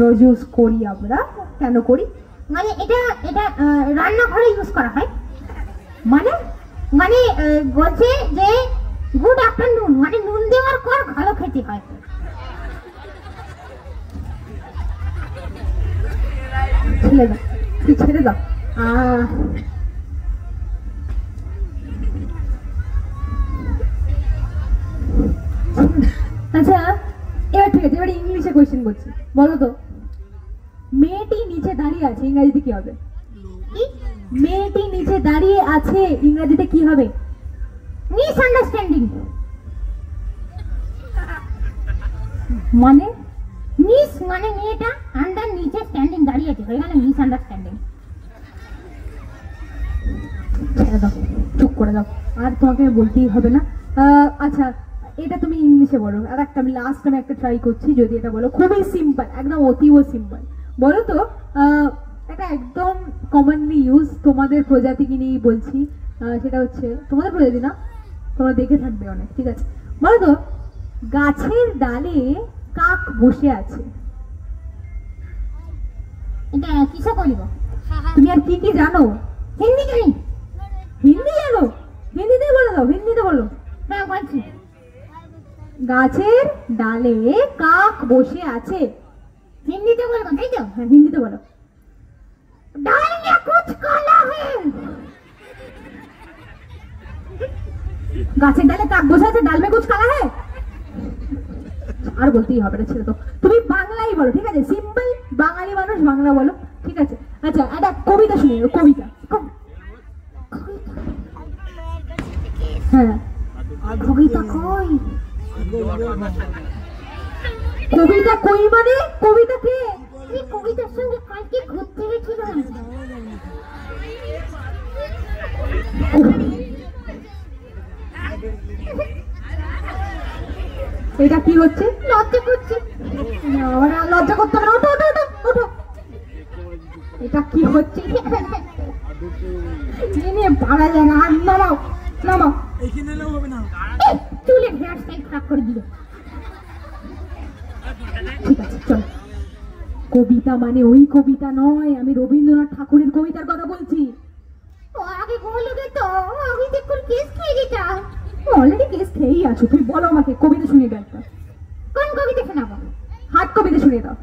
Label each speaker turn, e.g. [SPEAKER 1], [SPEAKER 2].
[SPEAKER 1] রোজ use করি আমরা। কেন করি? মানে এটা এটা রান্নাঘরে ইউজ করা হয়। মানে মানে বলছে যে গুড আফটারনুন, মানে নুন দেওয়ার পর ভালো খেতে হয়। ছেড়ে দাও, তুই ছেড়ে দাও। আচ্ছা এবার ঠিক আছে, এবার ইংলিশে কোয়েশ্চেন করছি, বলো তো মেয়েটি নিচে দাঁড়িয়ে আছে ইংরেজিতে কি হবে? মেয়েটি নিচে দাঁড়িয়ে আছে ইংরেজিতে কি হবে? মিসআন্ডারস্ট্যান্ডিং। মানে মিস মানে মেয়েটা, আন্ডার নিচে স্ট্যান্ডিং দাঁড়িয়ে আছে, এখানে মিসআন্ডারস্ট্যান্ডিং। ছেড়ে দাও, চুপ করে দাও, আর তোমাকে বলতেই হবে না। আচ্ছা এটা তুমি ইংলিশে বলো। আর একটা আমি লাস্ট টাইম একটা ট্রাই করছি, যদি এটা বলো, খুবই সিম্পল, একদম অতীব সিম্পল। বলো তো এটা একদম কমনলি ইউজ, তোমাদের প্রজাতিকে নিয়েই বলছি, সেটা হচ্ছে তোমাদের প্রজাতি না, তোমরা দেখে থাকবে অনেক, ঠিক আছে? বলো তো গাছের ডালে কাক বসে আছে। এটা কিসে বলবো? তুমি আর কি কি জানো? হিন্দি জানি। হিন্দি জানো? হিন্দিতে বলে দাও, হিন্দিতে বলো। হ্যাঁ বলছি। গাছের ডালে কাক বসে আছে, হিন্দিতে বলবো তাই তো? হ্যাঁ হিন্দিতে বলো। ডাল মে কুছ কালা হ্যায়। গাছের ডালে কাক বসে আছে, ডাল মে কুছ কালা হ্যায়। আর বলতেই হবে না, ছেড়ে তো। তুমি বাংলাই বলো, ঠিক আছে? সিম্পল বাঙালি মানুষ বাংলা বলো, ঠিক আছে? আচ্ছা একটা কবিতা শুনে, কবিতা। হ্যাঁ কবিতা কই? কবিতা কই মানে কবিতা কে? এই কবিতার সঙ্গে কালকে ঘুরতে গেছিলাম। এটা কি হচ্ছে? লজ্জা করছে। লজ্জা করতে হবে না, ওঠো ওঠো ওঠো ওঠো। এটা কি হচ্ছে? পারা যায় না, আর নামাও নামাও, চুলের হেয়ার স্টাইল খারাপ করে দিল। ঠিক আছে চল। কবিতা মানে ওই কবিতা নয়, আমি রবীন্দ্রনাথ ঠাকুরের কবিতার কথা বলছি। আগে বলো তো, আমি দেখুন কেস খেয়ে গেটা। অলরেডি কেস খেয়েই আছো, তুমি বলো আমাকে কবিতা শুনিয়ে দাও একটা। কোন কবিতা শোনাবো? হাট কবিতা শুনিয়ে দাও।